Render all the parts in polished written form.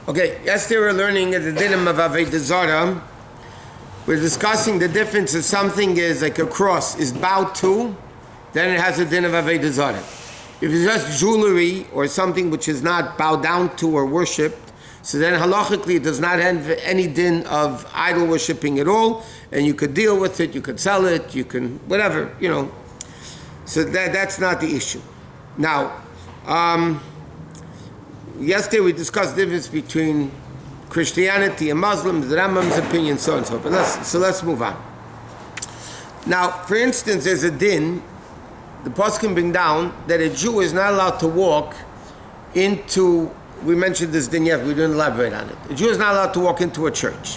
Okay, yesterday we were learning at the dinim of Avodah Zarah. We're discussing the difference if something is like a cross is bowed to, then it has a din of Avodah Zarah. If it's just jewelry or something which is not bowed down to or worshipped, so then halachically it does not have any din of idol worshipping at all, and you could deal with it, you could sell it, you can whatever, So that's not the issue. Now, yesterday we discussed the difference between Christianity and Muslims, the Rambam's opinion, so on and so forth. So let's move on. Now, for instance, there's a din, the Pasuk can bring down that a Jew is not allowed to walk into, we mentioned this din yet, we didn't elaborate on it. A Jew is not allowed to walk into a church,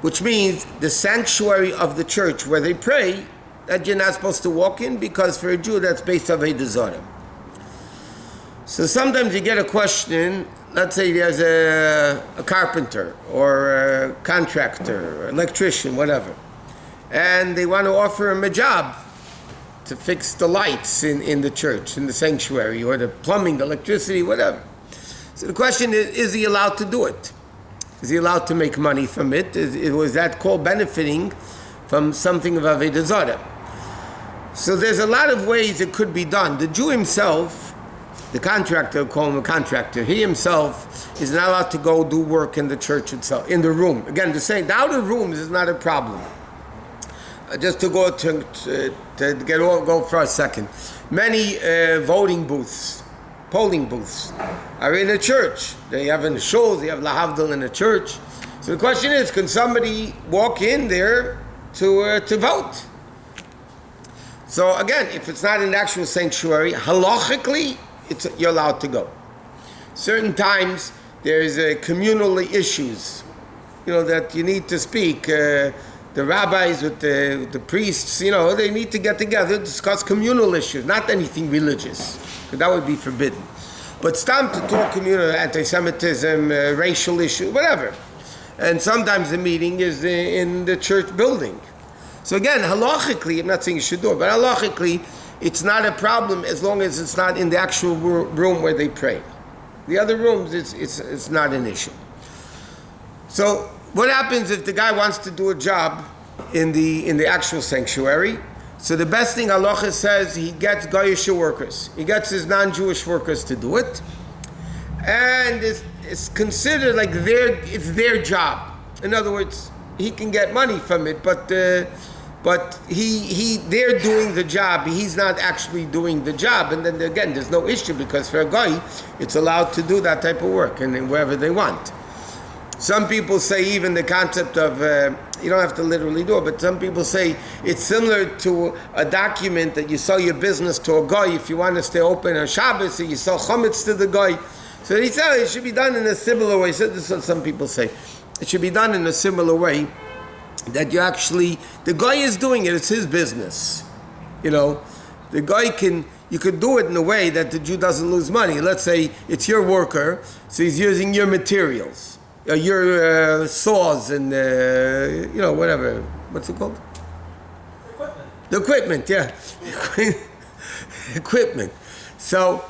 which means the sanctuary of the church where they pray, that you're not supposed to walk in, because for a Jew that's based on Avodah Zarah. So sometimes you get a question, let's say there's a carpenter or a contractor or electrician, whatever, and they want to offer him a job to fix the lights in the church, in the sanctuary, or the plumbing, the electricity, whatever. So the question is he allowed to do it? Is he allowed to make money from it? Was that called benefiting from something of Avodah Zarah? So there's a lot of ways it could be done. The Jew himself, the contractor, call him a contractor, he himself is not allowed to go do work in the church itself, in the room. Again, the outer rooms is not a problem. Just to go go for a second. Many voting booths, polling booths, are in a church. They have in the shows, they have lahavdil in a church. So the question is, can somebody walk in there to vote? So again, if it's not an actual sanctuary, halachically, you're allowed to go. Certain times there's communal issues, that you need to speak. The rabbis with the priests, they need to get together to discuss communal issues, not anything religious, because that would be forbidden. But it's time to talk communal, anti-Semitism, racial issues, whatever. And sometimes the meeting is in the church building. So again, halachically, I'm not saying you should do it, but halachically, it's not a problem as long as it's not in the actual room where they pray. The other rooms, it's not an issue. So what happens if the guy wants to do a job in the actual sanctuary? So the best thing halacha says, he gets Goyish workers. He gets his non-Jewish workers to do it. And it's considered like it's their job. In other words, he can get money from it, but they're doing the job. He's not actually doing the job. And then again, there's no issue, because for a guy, it's allowed to do that type of work and wherever they want. Some people say even the concept of, you don't have to literally do it, but some people say it's similar to a document that you sell your business to a guy if you want to stay open on Shabbos, so you sell chametz to the guy. So he said it should be done in a similar way. So this is what some people say. It should be done in a similar way, that you actually, the guy is doing it, it's his business. The guy you could do it in a way that the Jew doesn't lose money. Let's say it's your worker, so he's using your materials, your saws and, whatever. What's it called? Equipment. The equipment, yeah. Equipment. So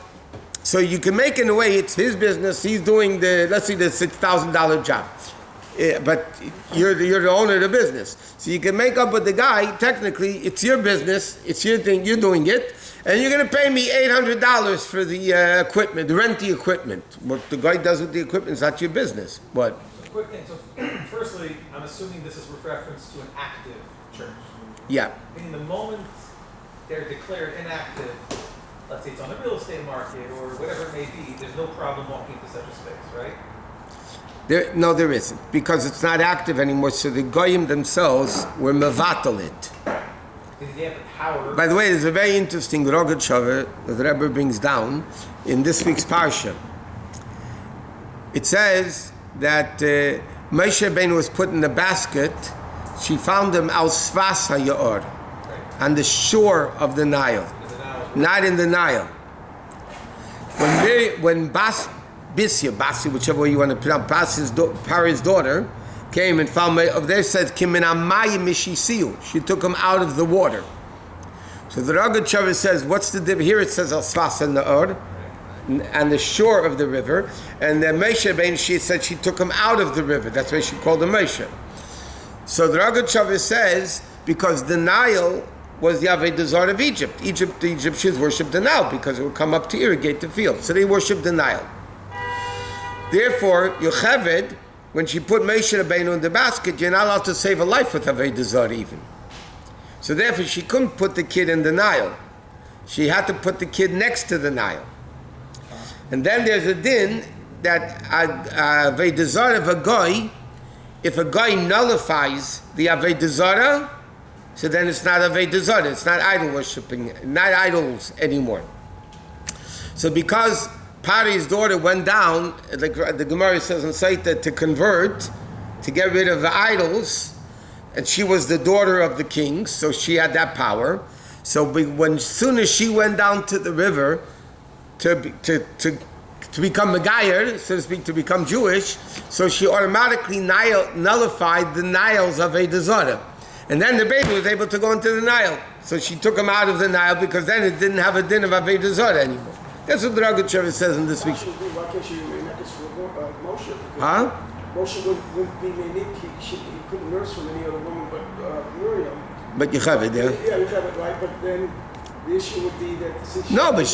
you can make it in a way it's his business, he's doing let's say the $6,000 job. But you're the owner of the business. So you can make up with the guy, technically, it's your business, it's your thing, you're doing it, and you're going to pay me $800 for the equipment, rent the equipment. What the guy does with the equipment is not your business. What? So quick thing, so firstly, I'm assuming this is with reference to an active church. Yeah. Meaning the moment they're declared inactive, let's say it's on the real estate market or whatever it may be, there's no problem walking into such a space, right? There isn't, because it's not active anymore. So the goyim themselves were mevatel it. Because they have the power. By the way, there's a very interesting Rogat that the Rebbe brings down in this week's parsha. It says that Moshe Rabbeinu was put in a basket. She found him al Svas HaYa'or, on the shore of the Nile, not in the Nile. When Basya, whichever way you want to pronounce, Paro's daughter, came and found of there, said, she took him out of the water. So the Rogat says, what's the difference? Here it says al Svas HaYa'or. on the shore of the river, and then Moshe Rabbeinu, she said she took him out of the river. That's why she called him Moshe. So the Rogatchover says, because the Nile was the Avodah Zarah of Egypt. The Egyptians worshipped the Nile because it would come up to irrigate the field. So they worshipped the Nile. Therefore, Yocheved, when she put Moshe Rabbeinu in the basket, you're not allowed to save a life with Avodah Zarah even. So therefore, she couldn't put the kid in the Nile. She had to put the kid next to the Nile. And then there's a din that Avodah Zarah of a goy, if a guy nullifies the Avodah Zarah, so then it's not Avodah Zarah, it's not idol worshipping, not idols anymore. So because Pari's daughter went down, like the Gemara says in Saita, to convert, to get rid of the idols, and she was the daughter of the king, so she had that power. So when soon as she went down to the river to become Megayer, so to speak, to become Jewish, so she automatically nullified the Niles of Avodah Zarah. And then the baby was able to go into the Nile. So she took him out of the Nile because then it didn't have a din of Avodah Zarah anymore. That's what the Rogatchover says in this week. Why can't she remain like this for Moshe? Huh? Moshe wouldn't be unique. He couldn't nurse from any other woman but Miriam. But Yocheved, yeah? Yeah, Yocheved, right? But then the issue would be that since she No, but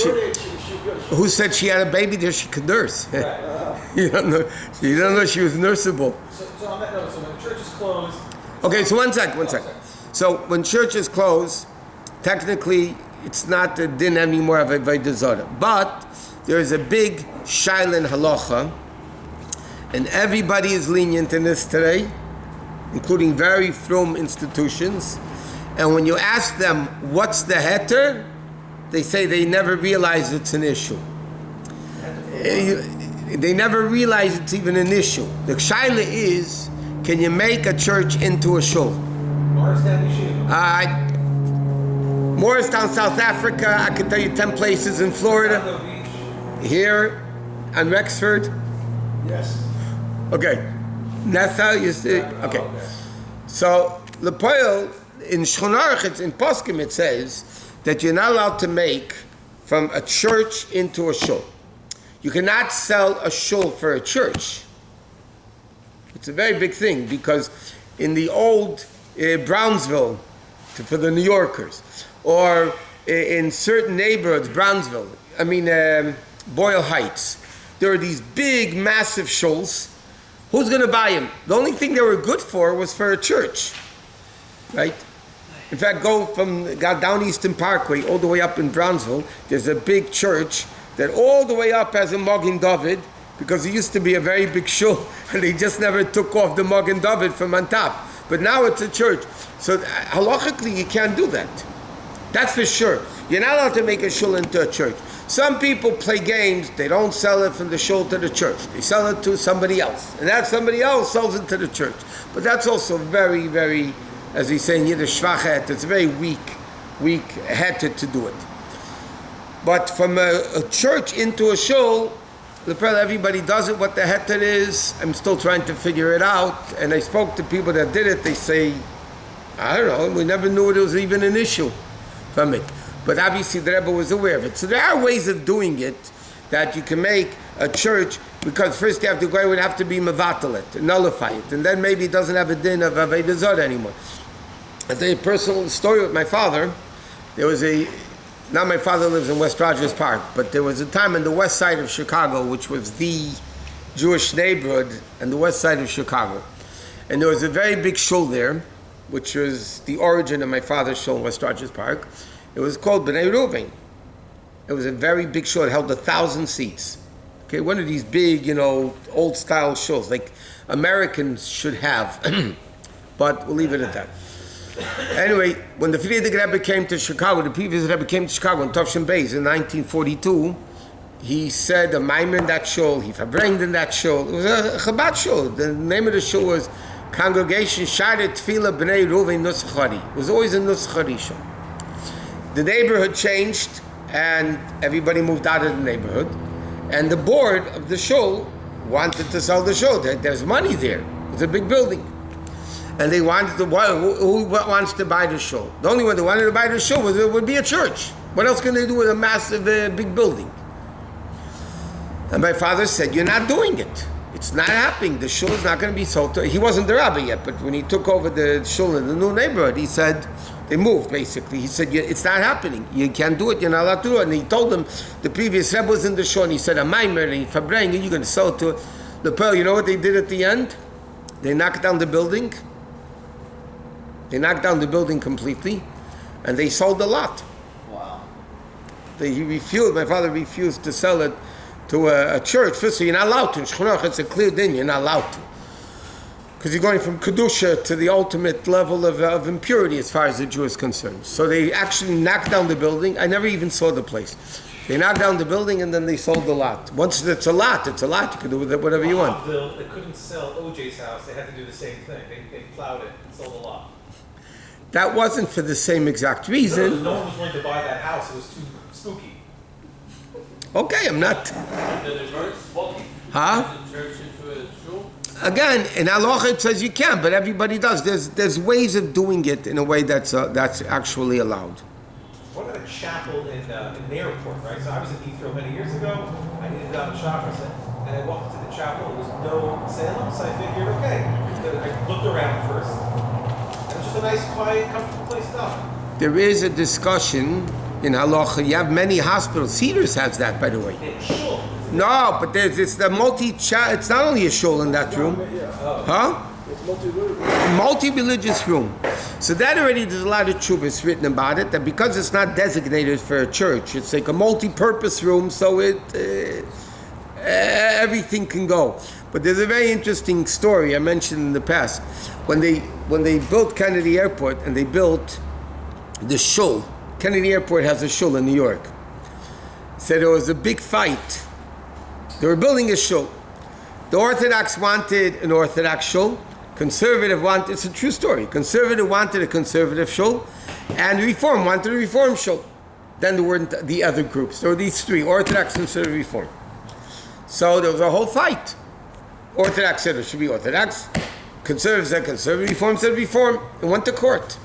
who she said she had a baby there she could nurse? Right. You don't know she was nurseable. So on that note, so when the church is closed. Okay, so one sec. So when churches close, technically it's not the din anymore of Avodah Zarah. But there is a big shaila halacha, and everybody is lenient in this today, including very frum institutions. And when you ask them what's the heter, they say they never realize it's an issue. They never realize it's even an issue. The shaila is, can you make a church into a shul? Morristown, South Africa, I can tell you 10 places in Florida. Here, on Rexford. Yes. Okay. Nassau, you see? Okay. So, Lepoil, in Shchonarach, in Poskim, it says that you're not allowed to make from a church into a shul. You cannot sell a shul for a church. It's a very big thing because in the old Brownsville, for the New Yorkers, or in certain neighborhoods, Brownsville, Boyle Heights, there are these big, massive shuls. Who's going to buy them? The only thing they were good for was for a church, right? In fact, go down Eastern Parkway all the way up in Brownsville. There's a big church that all the way up has a Magen David, because it used to be a very big shul, and they just never took off the Magen David from on top. But now it's a church. So halachically, you can't do that. That's for sure. You're not allowed to make a shul into a church. Some people play games. They don't sell it from the shul to the church. They sell it to somebody else. And that somebody else sells it to the church. But that's also very, very, as we say in Yiddish, schwach het. It's a very weak heter to do it. But from a church into a shul, everybody does it. What the heter is, I'm still trying to figure it out. And I spoke to people that did it. They say, I don't know, we never knew it was even an issue from it. But obviously the Rebbe was aware of it. So there are ways of doing it that you can make a church, because first you have to go, it would have to be mevatel it, nullify it. And then maybe it doesn't have a din of Avodah Zarah anymore. I'll tell you a personal story with my father. Now my father lives in West Rogers Park, but there was a time in the west side of Chicago, which was the Jewish neighborhood on the west side of Chicago. And there was a very big shul there, which was the origin of my father's shul in West Rogers Park. It was called Bnei Reuven. It was a very big shul. It held 1,000 seats. Okay, one of these big, old style shuls, like Americans should have. But we'll leave it at that. Anyway, when the Frierdiker Rebbe came to Chicago, the previous Rebbe came to Chicago in Tavshin Beis in 1942, he said a maimer in that shul, he verbringed in that shul. It was a Chabad shul. The name of the shul was Congregation Sharet Tefillah Bnei Reuven Nusachari. It was always a Nusachari shul. The neighborhood changed, and everybody moved out of the neighborhood. And the board of the shul wanted to sell the shul. There's money there. It's a big building. And they wanted to, who wants to buy the shul? The only one that wanted to buy the shul would be a church. What else can they do with a massive, big building? And my father said, you're not doing it. It's not happening. The shul is not going to be sold to... He wasn't the rabbi yet, but when he took over the shul in the new neighborhood, he said, they moved basically. He said, it's not happening. You can't do it. You're not allowed to do it. And he told them, the previous rebbe was in the shul, and he said, a maimer, and Fabrang, you're going to sell it to the pearl. You know what they did at the end? They knocked down the building. They knocked down the building completely, and they sold the lot. Wow. My father refused to sell it to a church. First of all, you're not allowed to. In Shchunoch, it's a clear din, you're not allowed to. Because you're going from Kedusha to the ultimate level of impurity as far as the Jew is concerned. So they actually knocked down the building. I never even saw the place. They knocked down the building and then they sold the lot. Once it's a lot, it's a lot. You can do with it whatever you want. They couldn't sell OJ's house. They had to do the same thing. They plowed it and sold the lot. That wasn't for the same exact reason. No one was willing to buy that house. It was too spooky. Okay, I'm not... Huh? Again, in halacha it says you can, but everybody does. There's ways of doing it in a way that's actually allowed. What about a chapel in the airport, right? So I was in Heathrow many years ago. I needed out a shofar set, and I walked to the chapel. There was no Salem, so I figured, okay. I looked around first. And it was just a nice, quiet, comfortable place to go. There is a discussion in halacha. You have many hospitals. Cedars has that, by the way. Sure. No, but it's the it's not only a shul in that room. Huh? It's multi-religious. Multi-religious room. So that already, there's a lot of tshuvas written about it, that because it's not designated for a church, it's like a multi-purpose room, so everything can go. But there's a very interesting story I mentioned in the past. When they built Kennedy Airport and they built the shul, Kennedy Airport has a shul in New York. So there was a big fight. They were building a shul. The Orthodox wanted an Orthodox shul. Conservative wanted, it's a true story. Conservative wanted a conservative shul, and Reform wanted a Reform shul. Then there weren't the other groups. There were these three, Orthodox, Conservative, Reform. So there was a whole fight. Orthodox said it should be Orthodox. Conservative said Conservative. Reform said Reform. It went to court.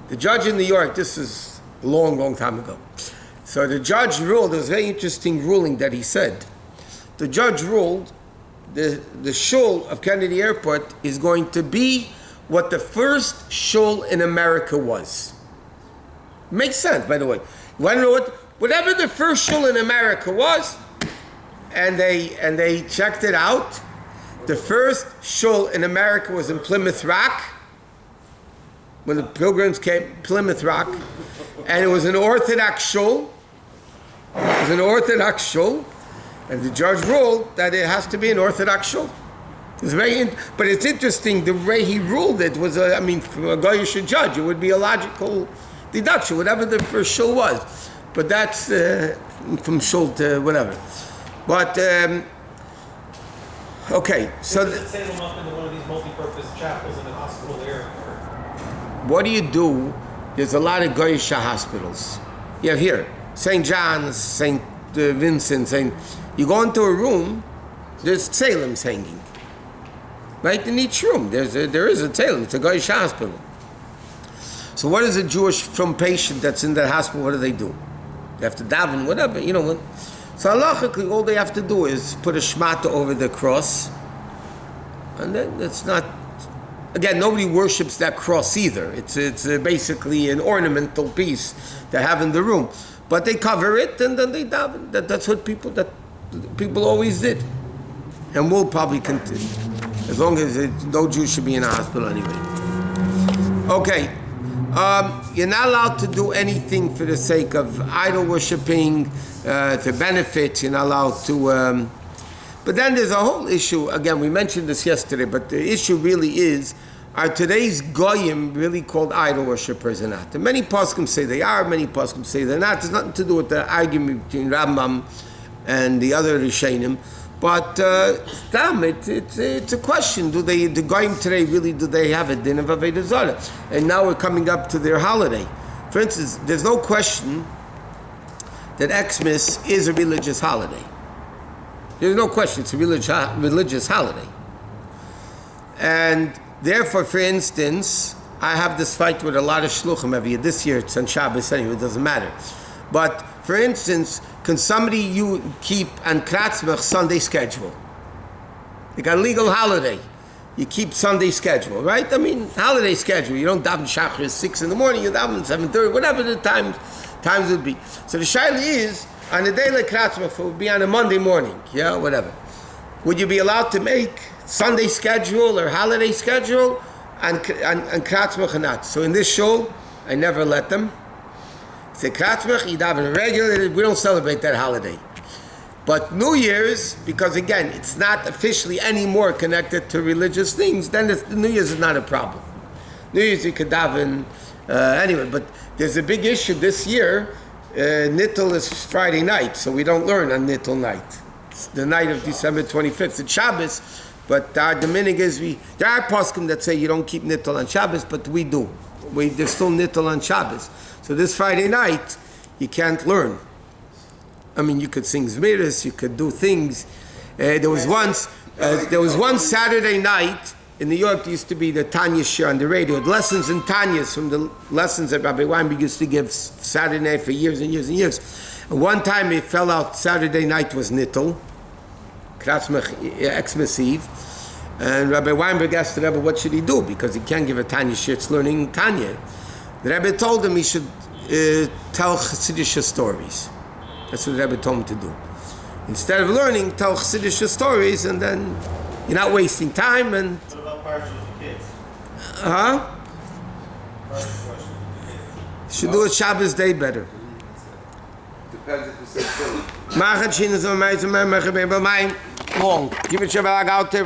The judge in New York, this is a long, long time ago. So the judge ruled, there was a very interesting ruling that he said. The judge ruled the shul of Kennedy Airport is going to be what the first shul in America was. Makes sense, by the way. You want to know whatever the first shul in America was, and they checked it out. The first shul in America was in Plymouth Rock, when the pilgrims came, Plymouth Rock, and it was an Orthodox shul. It was an Orthodox shul. And the judge ruled that it has to be an Orthodox shul. It's but it's interesting, the way he ruled it was, from a Goyish judge, it would be a logical deduction, whatever the first shul was. But that's from shul to whatever. But, okay, so... Does it set them up into one of these multi-purpose chapels in the hospital there? What do you do? There's a lot of Goyish hospitals. You have here, St. John's, St. Vincent, you go into a room, there's tzalems hanging. Right in each room, there is a tzalem. It's a Goyish hospital. So what is a Jewish from patient that's in that hospital, what do? They have to daven, whatever, you know what. So halachically, all they have to do is put a shmata over the cross, and then it's not... Again, nobody worships that cross either. It's basically an ornamental piece they have in the room. But they cover it and then they daven. That's what people always did. And will probably continue. As long as no Jew should be in a hospital anyway. Okay. You're not allowed to do anything for the sake of idol worshipping, to benefit. You're not allowed to... But then there's a whole issue, again, we mentioned this yesterday, but the issue really is, are today's Goyim really called idol worshippers or not? And many poskim say they are, many poskim say they're not. There's nothing to do with the argument between Rambam and the other Rishonim. But it's a question. The Goyim today really, do they have a din of Avodah Zarah? And now we're coming up to their holiday. For instance, there's no question that Xmas is a religious holiday. There's no question, it's a religious holiday. And therefore, for instance, I have this fight with a lot of shluchim every year. This year it's on Shabbos anyway, it doesn't matter. But for instance, can somebody you keep on Kratzmach Sunday schedule? Like a legal holiday. You keep Sunday schedule, right? I mean, holiday schedule. You don't daven Shachar at 6 in the morning, you daven 7:30, whatever the times would be. So the shaila is, on a day like Kratzmach, it would be on a Monday morning, yeah, whatever. Would you be allowed to make Sunday schedule or holiday schedule and Kratzmach or not? So in this show, I never let them. Say Kratzmach, you daven regular, we don't celebrate that holiday. But New Year's, because again, it's not officially anymore connected to religious things, then New Year's is not a problem. New Year's you could daven anyway, but there's a big issue this year. Nittel is Friday night, so we don't learn on Nittel night. It's the night of December 25th. It's Shabbos, but our Dominic is, there are poskim that say you don't keep Nittel on Shabbos, but we do. There's still Nittel on Shabbos. So this Friday night, you can't learn. I mean, you could sing Zmiris, you could do things. There was one Saturday night in New York. There used to be the Tanya show on the radio. Lessons in Tanya's from the lessons that Rabbi Weinberg used to give Saturday night for years and years and years. And one time it fell out. Saturday night was Nittel, Kratzmach Xmas Eve, and Rabbi Weinberg asked the Rebbe what should he do because he can't give a Tanya shir. It's learning Tanya. The Rebbe told him he should tell Chassidish stories. That's what the Rebbe told him to do. Instead of learning, tell Chassidish stories, and then you're not wasting time. And what about parshas with the kids? Should do it Shabbos day better. Depends if it's still. Long. Give it Shabbat out there.